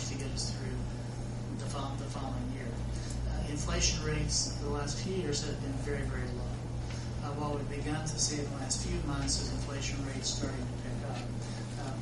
to get us through the following year. Inflation rates the last few years have been very, very low. What we've begun to see in the last few months is inflation rates starting to pick up.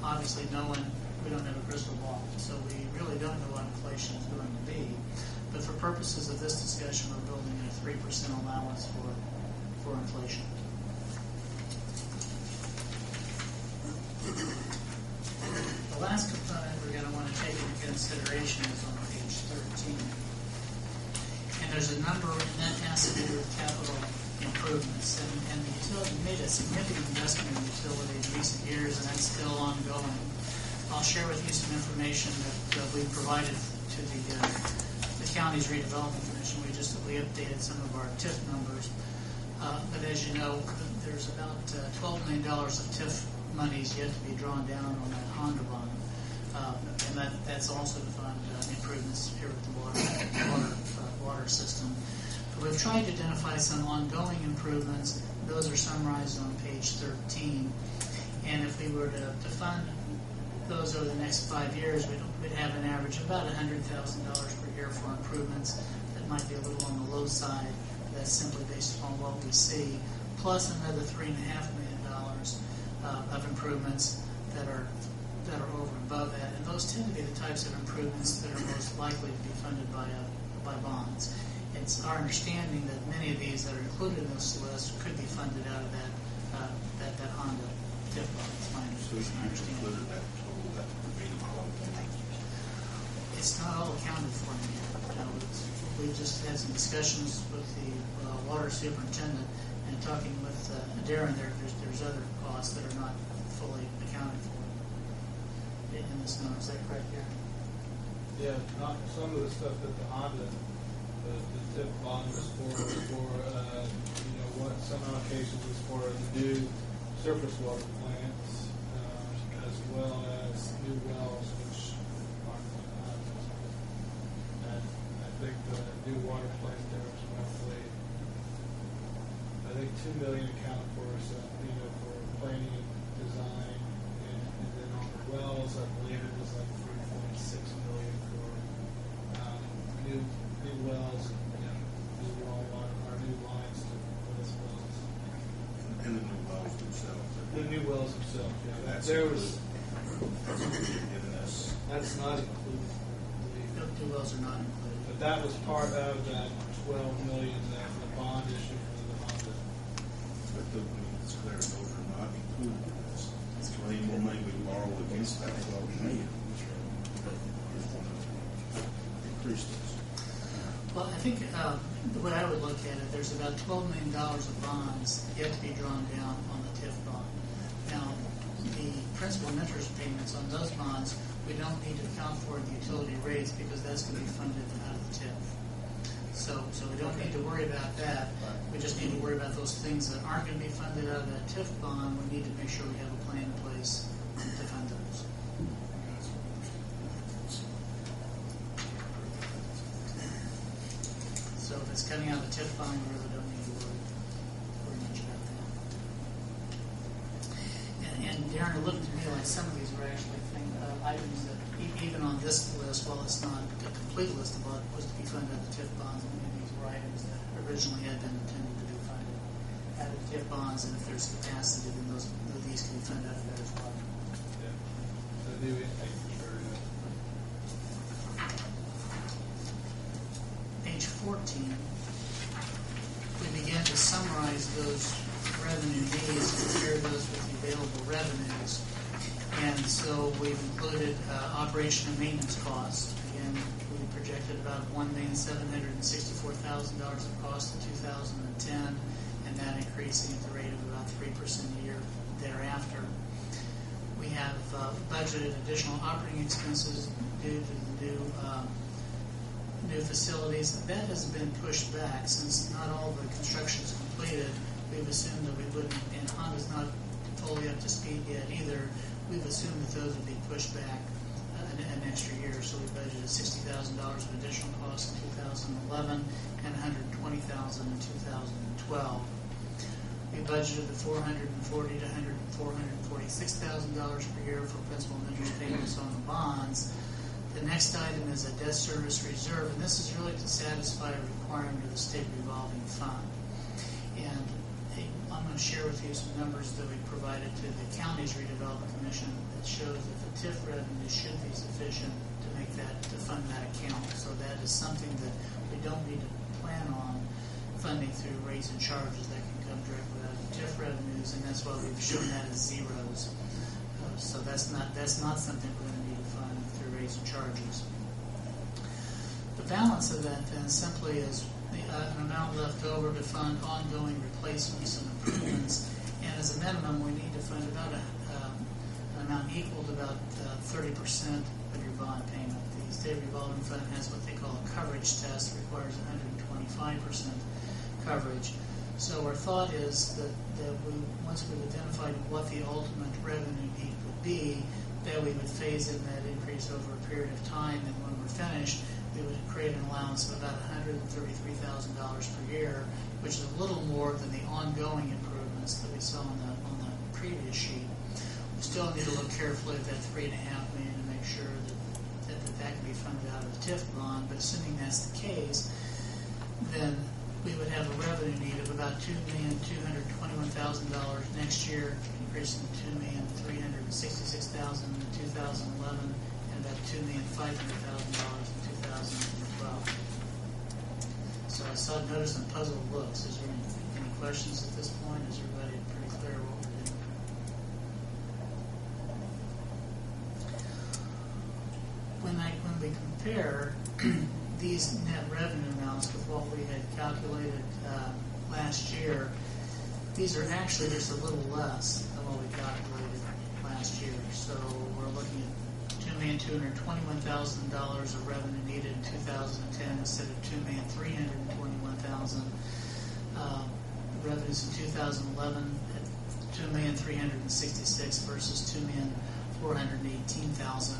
Obviously, we don't have a crystal ball, so we really don't know what inflation is going to be. But for purposes of this discussion, we're building a 3% allowance for inflation. The last component we're going to want to take into consideration is on page 13. And there's a number, and that has to do with capital improvements. And the utility made a significant investment in utility in recent years, and that's still ongoing. I'll share with you some information that we've provided to the county's redevelopment commission. We updated some of our TIF numbers. But as you know, there's about $12 million of TIF monies yet to be drawn down on that Honda bond. And that's also to fund improvements here with the water system. But we've tried to identify some ongoing improvements. Those are summarized on page 13. And if we were to fund those over the next 5 years, we'd have an average of about $100,000 per year for improvements. That might be a little on the low side. That's simply based upon what we see, plus another $3.5 million of improvements that are over and above that. And those tend to be the types of improvements that are most likely to be funded by bonds. It's our understanding that many of these that are included in this list could be funded out of that Honda TIF bond. It's my understanding. It's not all accounted for in here. We just had some discussions with the water superintendent and talking with Darren. There's other costs that are not fully accounted for in this number. Is that correct, Darren? Yeah, not some of the stuff that the Honda, the TIF bond was for what some allocations was for the new surface water plants, as well as new wells, which aren't and I think the new water plant there was roughly, I think $2 million accounted for, so, for planning and design, and then on the wells, I believe it was like $3.6 million for new wells, new raw water, or new lines to those wells. And the new wells themselves. The new wells themselves, yeah. That's That's not included. No, new wells are not included. But that was part of that $12 million that the bond issue for the Honda. But it's clear those are not included in this. So any more money we borrow against that $12 million, increase this. Well, I think the way I would look at it, there's about $12 million of bonds yet to be drawn down on the TIF bond. Now, the principal and interest payments on those bonds, we don't need to account for the utility rates because that's going to be funded out of the TIF. So we don't need to worry about that. We just need to worry about those things that aren't going to be funded out of that TIF bond. We need to make sure we have a plan in place to fund those. So if it's coming out of the TIF bond, we really don't need to worry much about that. And Darren, it looked to me like some of these were actually items that, even on this list, while it's not a complete list of what was to be funded out of the TIF bonds, many of these were items that originally had been intended to be funded out of the TIF bonds, and if there's capacity, then these can be funded out of that as well. Yeah. So new intake for sure. Page 14, we began to summarize those revenue needs and compare those with the available revenues. And so we've included operation and maintenance costs. Again, we projected about $1,764,000 of cost in 2010, and that increasing at the rate of about 3% a year thereafter. We have budgeted additional operating expenses due to the new facilities. That has been pushed back since not all the construction is completed. We've assumed that we wouldn't, and Honda's not fully up to speed yet either. We've assumed that those would be pushed back an extra year, so we budgeted $60,000 of additional costs in 2011 and $120,000 in 2012. We budgeted the $440,000 to $446,000 per year for principal and interest payments on the bonds. The The next item is a debt service reserve, and this is really to satisfy a requirement of the state revolving fund. And I'm going to share with you some numbers that we provided to the county's redevelopment commission that shows that the TIF revenue should be sufficient to make that, to fund that account. So that is something that we don't need to plan on funding through rates and charges. That can come directly out of TIF revenues, and that's why we've shown that as zeros. So that's not something we're going to need to fund through rates and charges. The balance of that then simply is an amount left over to fund ongoing replacements and improvements, and as a minimum, we need to fund about an amount equal to about 30% of your bond payment. The state revolving fund has what they call a coverage test, requires 125% coverage. So our thought is that once we've identified what the ultimate revenue need would be, that we would phase in that increase over a period of time, and when we're finished, we would create an allowance of about $133,000 per year, which is a little more than the ongoing improvements that we saw on the previous sheet. We still need to look carefully at that $3.5 million to make sure that can be funded out of the TIF bond. But assuming that's the case, then we would have a revenue need of about $2,221,000 next year, increasing to $2,366,000 in 2011, and about $2,500,000 in 2012. So I saw, noticed some puzzled looks. Is there any questions at this point? Is everybody pretty clear what we're doing? When we compare these net revenue amounts with what we had calculated last year, these are actually just a little less than what we calculated last year. So we're looking at $2,221,000 of revenue needed in 2010 instead of $2,321,000. Revenues in 2011 at $2,366,000 versus $2,418,000.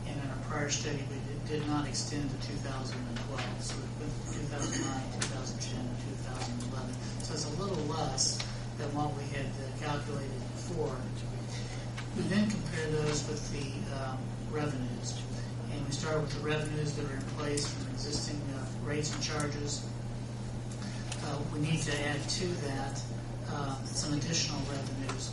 And in our prior study, we did not extend to 2012. So we went from 2009, 2010, and 2011. So it's a little less than what we had calculated before. We then compare those with the revenues. And we start with the revenues that are in place from existing rates and charges. We need to add to that some additional revenues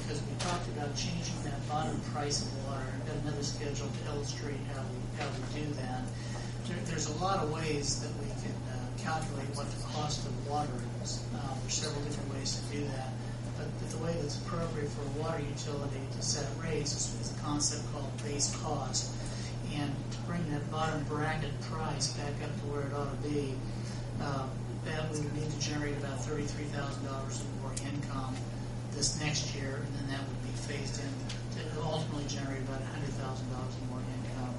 because we talked about changing that bottom price of water. I've got another schedule to illustrate how we do that. There's a lot of ways that we can calculate what the cost of water is. There's several different ways to do that. But the way that's appropriate for a water utility to set rates is a concept called base cost. And to bring that bottom bracket price back up to where it ought to be, that we would need to generate about $33,000 more income this next year, and then that would be phased in to ultimately generate about $100,000 more income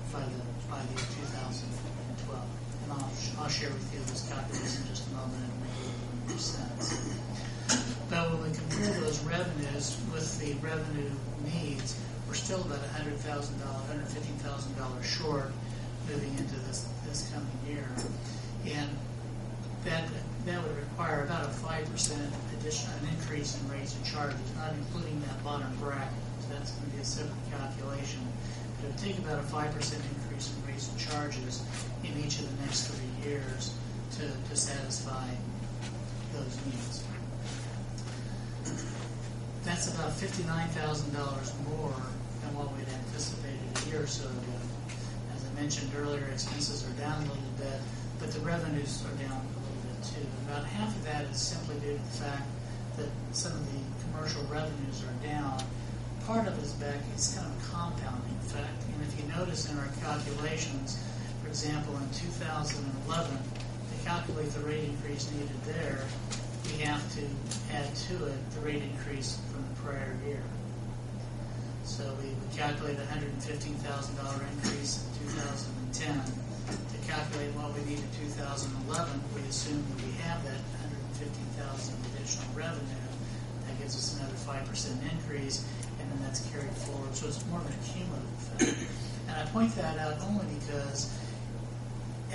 by the year 2012. And I'll share with you this calculation in just a moment and make it a little more sense. But when we compare those revenues with the revenue needs, we're still about $115,000 short moving into this coming year. And that would require about a 5% addition, an increase in rates and charges, not including that bottom bracket. So that's going to be a separate calculation. But it would take about a 5% increase in rates and charges in each of the next 3 years to satisfy those needs. That's about $59,000 more than what we'd anticipated a year or so ago. As I mentioned earlier, expenses are down a little bit, but the revenues are down a little bit too. About half of that is simply due to the fact that some of the commercial revenues are down. Part of it is it's kind of a compounding effect. And if you notice in our calculations, for example, in 2011, to calculate the rate increase needed there, we have to add to it the rate increase from the prior year. So we would calculate a $115,000 increase in 2010. To calculate what we need in 2011, we assume that we have that $115,000 additional revenue. That gives us another 5% increase, and then that's carried forward. So it's more of an cumulative effect. And I point that out only because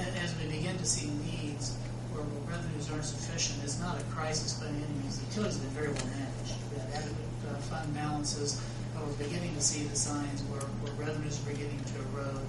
as we begin to see needs where revenues aren't sufficient, it's not a crisis by any means. The utilities have been very well managed. We have adequate fund balances, but we're beginning to see the signs where revenues are beginning to erode,